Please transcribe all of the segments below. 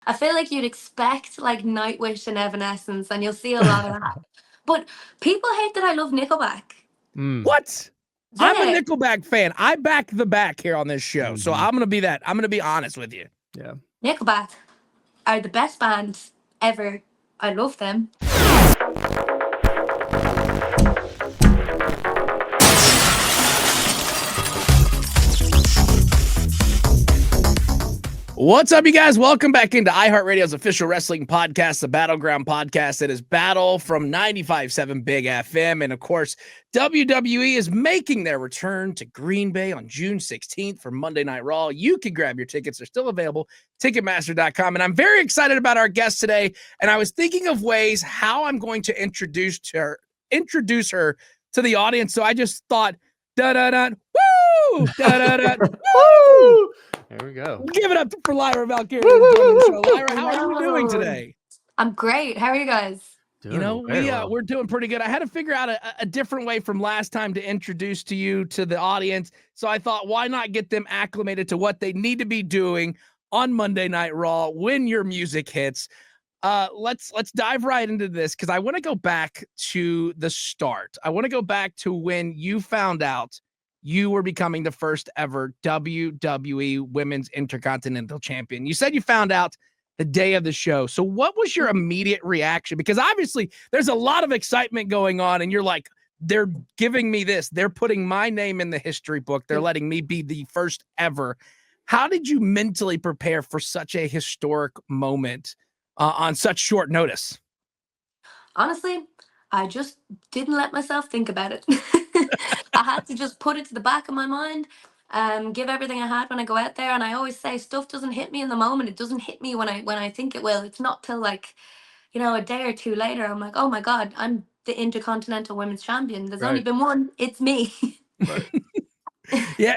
I feel like you'd expect like Nightwish and Evanescence, and you'll see a lot of that. But people hate that I love Nickelback. Mm. What? I'm a Yeah, Nickelback fan. I back the back here on this show. So Mhm. I'm going to be that. I'm going to be honest with you. Yeah. Nickelback are the best band ever. I love them. What's up, you guys? Welcome back into iHeartRadio's official wrestling podcast, the Battleground podcast. It is Battle from 95.7 Big FM. And of course, WWE is making their return to Green Bay on June 16th for Monday Night Raw. You can grab your tickets. They're still available. Ticketmaster.com. And I'm very excited about our guest today. And I was thinking of ways how I'm going to introduce her to the audience. So I just thought, da-da-da, woo! Da-da-da, woo! There we go. Give it up for Lyra Valkyria. Lyra, how are you doing Hello. today? I'm great. How are you guys? You know, very well. we're doing pretty good. I had to figure out a different way from last time to introduce to you to the audience. So I thought, why not get them acclimated to what they need to be doing on Monday Night Raw when your music hits. Let's dive right into this because I want to go back to the start. I want to go back to when you found out you were becoming the first ever WWE Women's Intercontinental Champion. You said you found out the day of the show. So what was your immediate reaction? Because obviously there's a lot of excitement going on and you're like, they're giving me this. They're putting my name in the history book. They're letting me be the first ever. How did you mentally prepare for such a historic moment on such short notice? Honestly, I just didn't let myself think about it. I had to just put it to the back of my mind, give everything I had when I go out there. And I always say stuff doesn't hit me in the moment. It doesn't hit me when I think it will. It's not till like, a day or two later, I'm like, oh my God, I'm the Intercontinental Women's Champion. There's only Right. been one. It's me. Right. Yeah,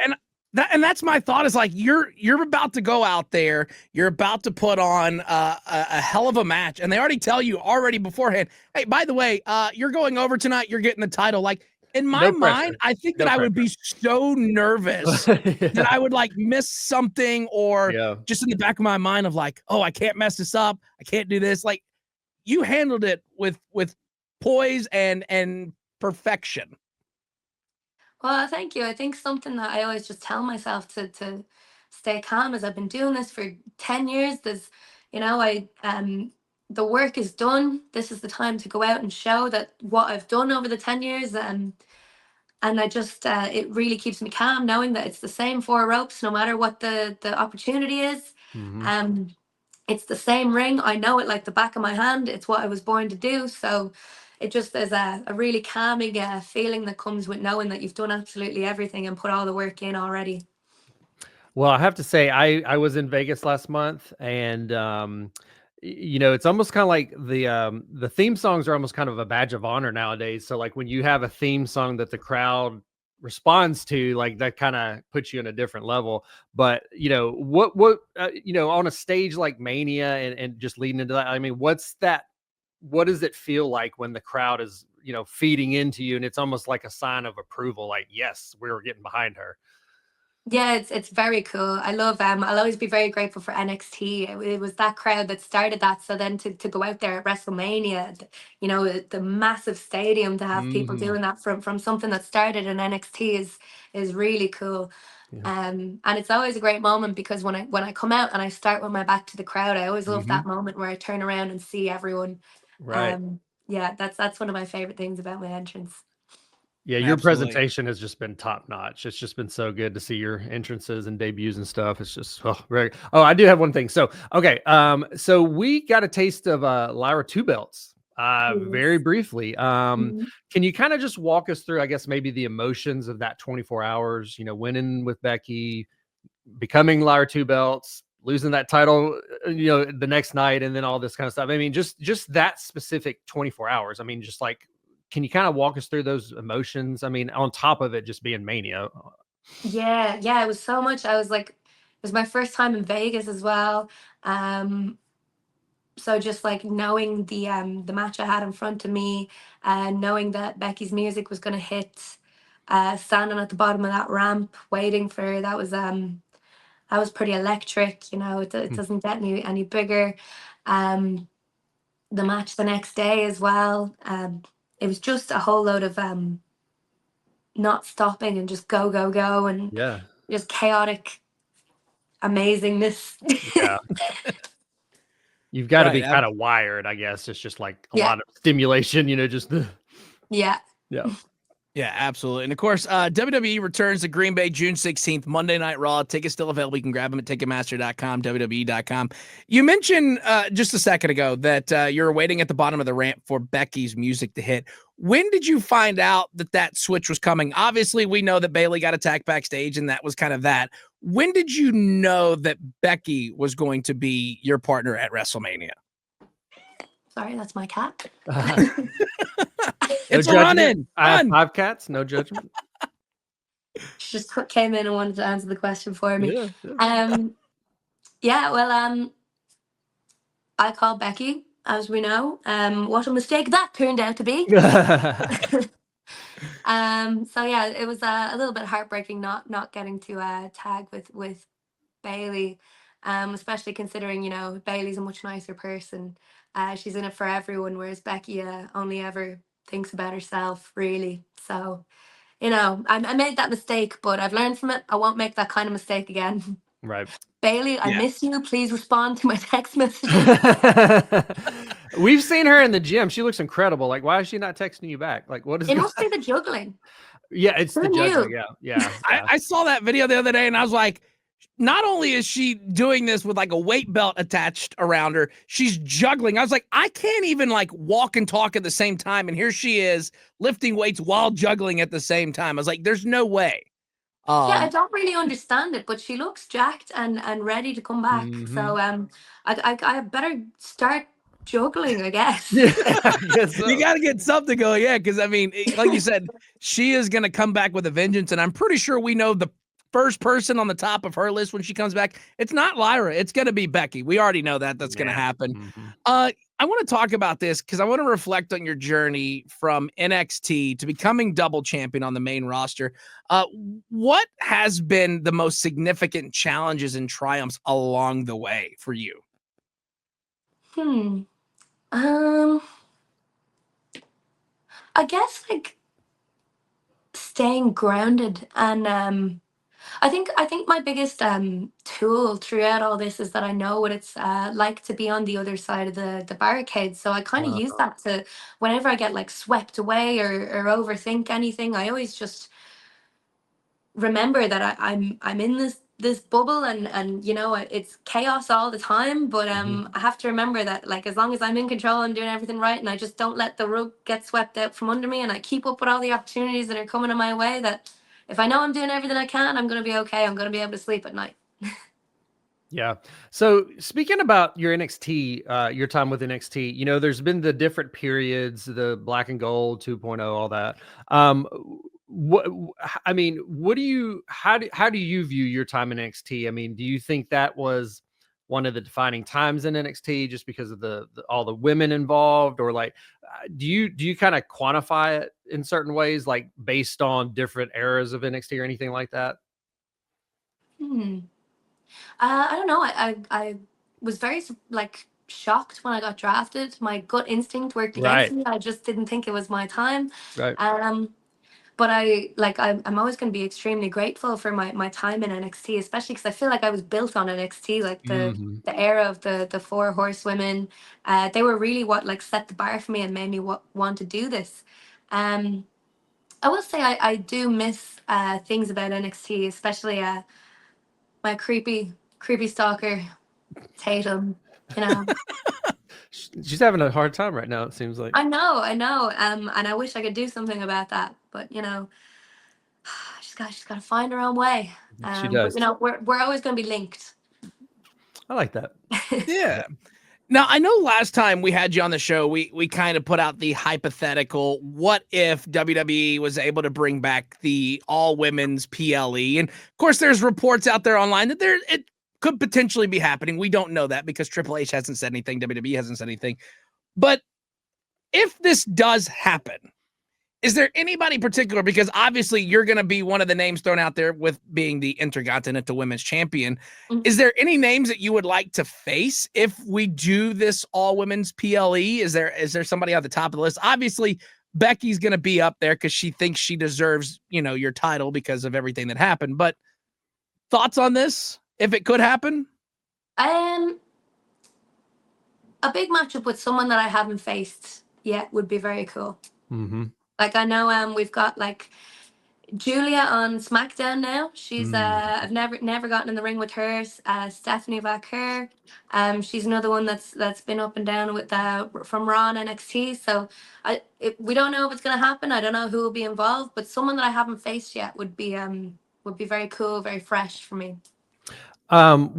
and that's my thought is like you're about to go out there, you're about to put on a hell of a match, and they already tell you already beforehand, hey, by the way, you're going over tonight, you're getting the title. Like in my No mind, pressure. I think No that I would be so nervous that I would like miss something, or Yeah. just in the back of my mind of like, oh, I can't mess this up, I can't do this. Like you handled it with poise and perfection. Well, thank you. I think something that I always just tell myself to stay calm is I've been doing this for 10 years. I the work is done. This is the time to go out and show that what I've done over the 10 years. And I just it really keeps me calm knowing that it's the same four ropes no matter what the opportunity is. Mhm. Um it's the same ring. I know it like the back of my hand. It's what I was born to do. So it just is a really calming feeling that comes with knowing that you've done absolutely everything and put all the work in already. Well, I have to say, I was in Vegas last month, and it's almost kind of like the theme songs are almost kind of a badge of honor nowadays. So like when you have a theme song that the crowd responds to, like that kind of puts you in a different level. But what on a stage like Mania and just leading into that, I mean, what does it feel like when the crowd is feeding into you and it's almost like a sign of approval, like, yes, we're getting behind her? Yeah, it's very cool. I love I'll always be very grateful for NXT. It was that crowd that started that. So then to go out there at WrestleMania, the massive stadium, to have people Mhm. doing that from something that started in NXT is really cool. Yeah. And it's always a great moment because when I come out and I start with my back to the crowd, I always love that Mhm. moment where I turn around and see everyone. Right. Yeah, that's one of my favorite things about my entrance. Yeah, your Absolutely. presentation has just been top notch. It's just been so good to see your entrances and debuts and stuff. It's just very. Oh, I do have one thing. So, okay, so we got a taste of Lyra two belts very Yes. briefly. Mhm. Can you kind of just walk us through, I guess, maybe the emotions of that 24 hours, winning with Becky, becoming Lyra two belts, losing that title, the next night, and then all this kind of stuff. I mean, just that specific 24 hours. I mean, just like, can you kind of walk us through those emotions? I mean, on top of it just being Mania. Yeah, yeah, it was so much. I was like, it was my first time in Vegas as well. Um, so just like knowing the match I had in front of me, and knowing that Becky's music was gonna hit, standing at the bottom of that ramp waiting for that was that was pretty electric. You know, it doesn't get any bigger. The match the next day as well. It was just a whole load of not stopping and just go go go and Yeah. just chaotic amazingness. Yeah. You've got to Right, be kind of wired, I guess. It's just like a Yeah. lot of stimulation, you know, just Yeah. yeah. Yeah, absolutely. And of course, WWE returns to Green Bay June 16th, Monday Night Raw. Tickets still available. You can grab them at Ticketmaster.com, WWE.com. You mentioned just a second ago that you're waiting at the bottom of the ramp for Becky's music to hit. When did you find out that that switch was coming? Obviously, we know that Bayley got attacked backstage, and that was kind of that. When did you know that Becky was going to be your partner at WrestleMania? Sorry, that's my cat. It's No a judgment. run-in. I have Run. 5 cats. No judgment. She just came in and wanted to answer the question for me. Yeah. Yeah, well, I called Becky, as we know. What a mistake that turned out to be. So yeah, it was a little bit heartbreaking not getting to tag with Bailey, especially considering, you know, Bailey's a much nicer person. She's in it for everyone, whereas Becky only ever thinks about herself, really. So, you know, I made that mistake, but I've learned from it. I won't make that kind of mistake again. Right. Bailey, I Yeah. miss you. Please respond to my text messages. We've seen her in the gym. She looks incredible. Like, why is she not texting you back? Like, what is It must be the juggling. Yeah, it's the Who juggling. knew? Yeah. I saw that video the other day and I was like, not only is she doing this with like a weight belt attached around her, she's juggling. I was like, I can't even like walk and talk at the same time. And here she is lifting weights while juggling at the same time. I was like, there's no way. Yeah, I don't really understand it, but she looks jacked and ready to come back. So I better start juggling, I guess. Yeah, I guess so. You got to get something going. Yeah. Cause I mean, like you said, she is going to come back with a vengeance. And I'm pretty sure we know the first person on the top of her list when she comes back. It's not Lyra. It's going to be Becky. We already know that that's going to happen. I want to talk about this because I want to reflect on your journey from NXT to becoming double champion on the main roster. What has been the most significant challenges and triumphs along the way for you? I guess like staying grounded and I think my biggest tool throughout all this is that I know what it's like to be on the other side of the barricade. So I kind of use that to whenever I get like swept away or overthink anything, I always just remember that I'm in this bubble and you know it's chaos all the time, but I have to remember that like as long as I'm in control, I'm doing everything right, and I just don't let the rug get swept out from under me, and I keep up with all the opportunities that are coming in my way, that if I know I'm doing everything I can, I'm going to be okay. I'm going to be able to sleep at night. Yeah. So speaking about your NXT, your time with NXT, you know, there's been the different periods, the black and gold 2.0, all that. I mean, how do you view your time in NXT? I mean, do you think that was one of the defining times in NXT just because of the all the women involved, or like, do you kind of quantify it in certain ways, like based on different eras of NXT or anything like that? I don't know. I was very like shocked when I got drafted. My gut instinct worked against me. I just didn't think it was my time. Right. But I'm always going to be extremely grateful for my time in NXT, especially because I feel like I was built on NXT, like the era of the four horsewomen. They were really what like set the bar for me and made me want to do this. I will say I do miss things about NXT, especially my creepy stalker Tatum. You know, She's having a hard time right now, it seems like. I know. And I wish I could do something about that, but you know, she's got to find her own way. She does. But you know, we're always going to be linked. I like that. Yeah. Now, I know last time we had you on the show, we kind of put out the hypothetical, what if WWE was able to bring back the all-women's PLE? And, of course, there's reports out there online that it could potentially be happening. We don't know that because Triple H hasn't said anything, WWE hasn't said anything. But if this does happen, Is there anybody particular? Because obviously you're going to be one of the names thrown out there with being the Intercontinental Women's Champion. Is there any names that you would like to face if we do this all women's PLE? Is there somebody on the top of the list? Obviously, Becky's going to be up there because she thinks she deserves, your title because of everything that happened. But thoughts on this, if it could happen? A big matchup with someone that I haven't faced yet would be very cool. Mm-hmm. Like, I know we've got like Julia on SmackDown now. She's I've never gotten in the ring with her. Stephanie Valkyria. She's another one that's been up and down with from Raw and NXT. So we don't know if it's gonna happen. I don't know who will be involved, but someone that I haven't faced yet would be very cool, very fresh for me. Did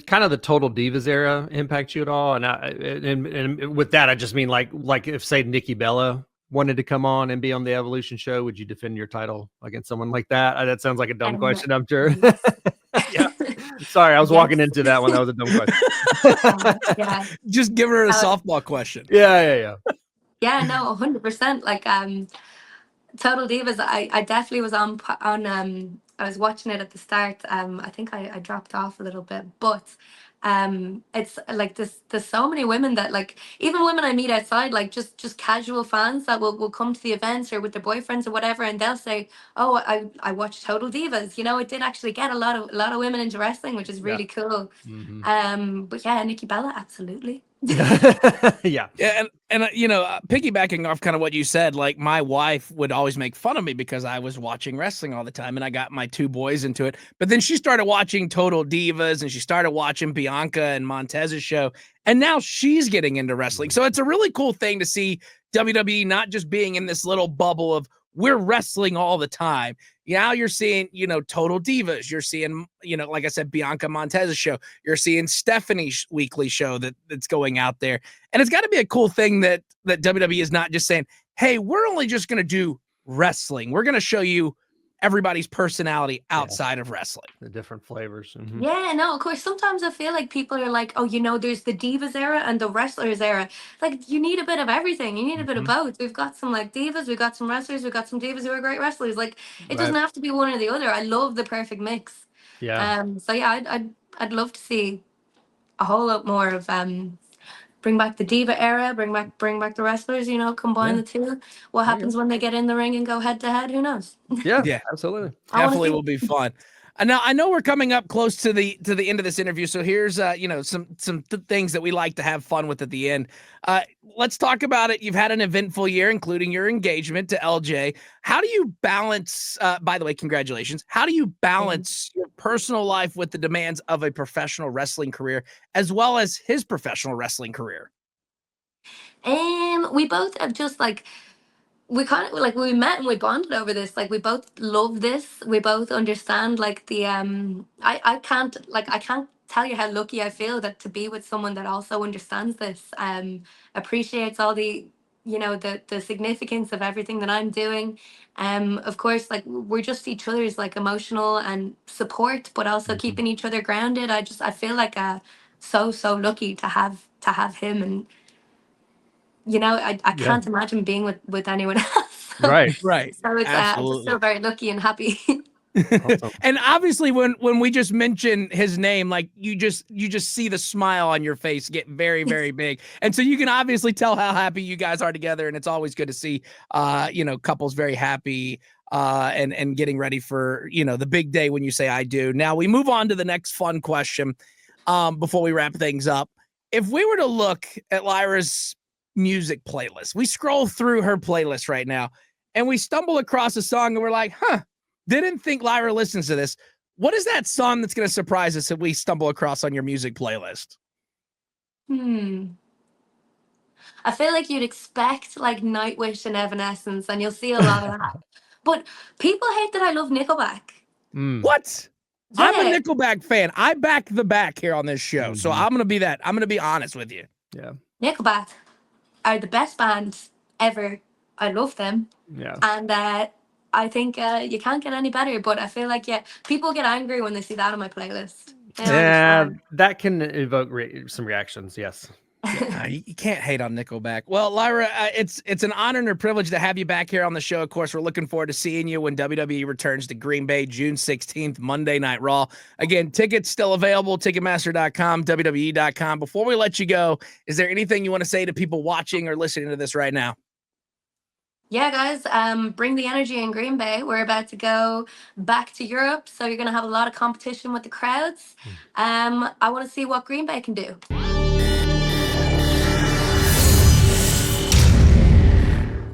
kind of the Total Divas era impact you at all? And with that, I just mean like if say Nikki Bella wanted to come on and be on the Evolution show, would you defend your title against someone like that? That sounds like a dumb question, I'm sure. Yes. Yeah. Sorry, I was walking into that one. That was a dumb question. Yeah. Just give her a softball question. Yeah. Yeah, no, 100%. Like Total Divas, I definitely was on I was watching it at the start. I think I dropped off a little bit, but it's like there's so many women that, like, even women I meet outside, like just casual fans that will come to the events or with their boyfriends or whatever, and they'll say, "Oh, I watched Total Divas." It did actually get a lot of women into wrestling, which is really cool. Mm-hmm. But yeah, Nikki Bella, absolutely. Yeah. And piggybacking off kind of what you said, like my wife would always make fun of me because I was watching wrestling all the time and I got my two boys into it. But then she started watching Total Divas and she started watching Bianca and Montez's show. And now she's getting into wrestling. So it's a really cool thing to see WWE not just being in this little bubble of we're wrestling all the time. Now you're seeing, Total Divas. You're seeing, like I said, Bianca Montez's show. You're seeing Stephanie's weekly show that's going out there. And it's got to be a cool thing that WWE is not just saying, hey, we're only just going to do wrestling. We're going to show you everybody's personality outside of wrestling. The different flavors. Mm-hmm. Yeah, no, of course. Sometimes I feel like people are like, oh, there's the Divas era and the Wrestlers era. Like, you need a bit of everything. You need a bit of both. We've got some like divas, we've got some wrestlers, we've got some divas who are great wrestlers. Like, it doesn't have to be one or the other. I love the perfect mix. Yeah. So yeah, I'd love to see a whole lot more of bring back the Diva era, bring back the wrestlers, combine the two. What happens when they get in the ring and go head to head? Who knows? Yeah, absolutely. Definitely will be fun. And now I know we're coming up close to the end of this interview, so here's some things that we like to have fun with at the end. Let's talk about it. You've had an eventful year, including your engagement to LJ. How do you balance? By the way, congratulations. How do you balance your personal life with the demands of a professional wrestling career, as well as his professional wrestling career? We both have just like. We kind of like we met and we bonded over this. Like, we both love this. We both understand like the I can't tell you how lucky I feel that to be with someone that also understands this, appreciates all the the significance of everything that I'm doing. Of course, like, we're just each other's like emotional and support, but also keeping each other grounded. I feel like so lucky to have him, and I can't imagine being with anyone else. Right. So it's I just feel very lucky and happy. Awesome. And obviously when we just mention his name, like you just see the smile on your face get very, very big. And so you can obviously tell how happy you guys are together. And it's always good to see couples very happy and getting ready for the big day when you say I do. Now we move on to the next fun question before we wrap things up. If we were to look at Lyra's music playlist, we scroll through her playlist right now and we stumble across a song and we're like, didn't think Lyra listens to this. What is that song that's going to surprise us if we stumble across on your music playlist? I feel like you'd expect like Nightwish and Evanescence, and you'll see a lot of that. But people hate that I love Nickelback. What? Yeah. I'm a Nickelback fan. I back the back here on this show. So I'm going to be that. I'm going to be honest with you. Yeah. Nickelback are the best band ever. I love them. Yeah. And I think you can't get any better. But I feel like people get angry when they see that on my playlist. Yeah, that can evoke some reactions. Yes. Yeah, you can't hate on Nickelback. Well, Lyra, it's an honor and a privilege to have you back here on the show. Of course, we're looking forward to seeing you when WWE returns to Green Bay June 16th, Monday Night Raw. Again, tickets still available, Ticketmaster.com, WWE.com. Before we let you go, is there anything you want to say to people watching or listening to this right now? Yeah, guys, bring the energy in Green Bay. We're about to go back to Europe, so you're going to have a lot of competition with the crowds. I want to see what Green Bay can do.